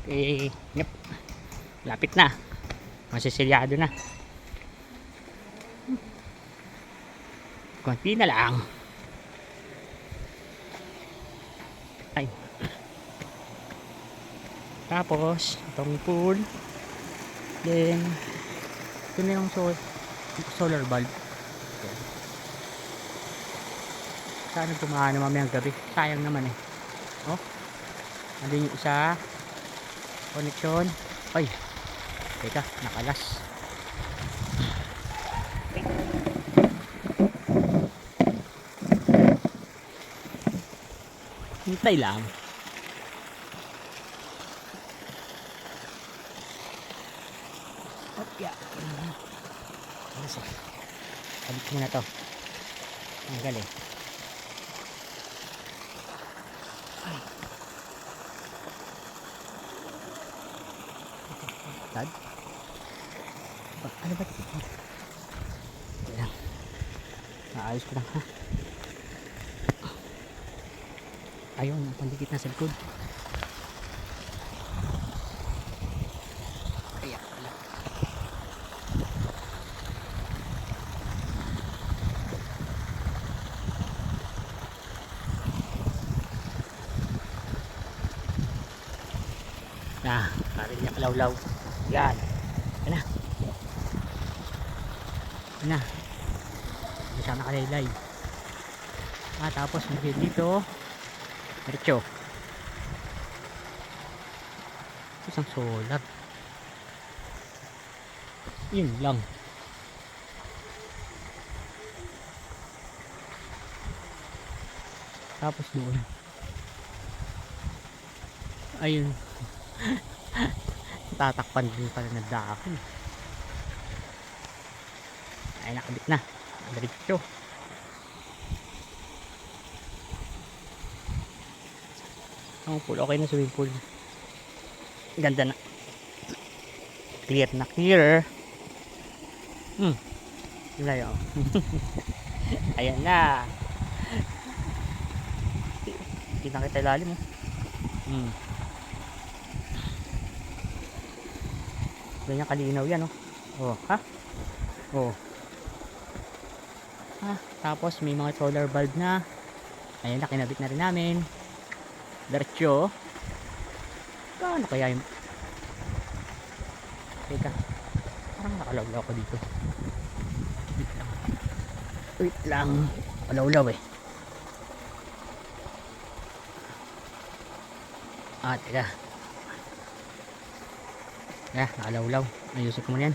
Eh, yep. Lapit na. Masisilyado na. Konti na lang. Ay. Tapos, itong pool. Then, ito na yung solar bulb. Sana tumahana mamayang gabi. Sayang naman eh. Oh. Andun yung isa. Connection. Ay. Teka, nakalas. Hintay lang. Opya. Balik mo na to. Ang galing. Ay. Tad? Ano ba ito? Ayan. Naayos ko lang ha. Ayun, pandikit na sa likod. Ayan. Na, karin niya kalawlaw. Yan. Yan na. Yan na. Hindi siya nakalaylay. Tapos may dito. Diretso. Isang solar. Yun lang. Tapos doon. Ayun. Tatakpan din pala na dako. Ay, nakabit na. Diretso. Ang pool, okay na swimming pool. Ganda na. Clear na clear. Layo. Ayan na. Kita kita ilalim mo. Ganyan kalinaw yan, oh. Oh, ha? Oh. Tapos may mga solar bulb na. Ayan na, kinabit na rin namin. Diretso. Paano kaya yung... Teka. Parang nakalawlaw ako dito. Wait lang. Wait lang. Kalawlaw eh. Teka. Nakalawlaw. Ayusin ko muna yan.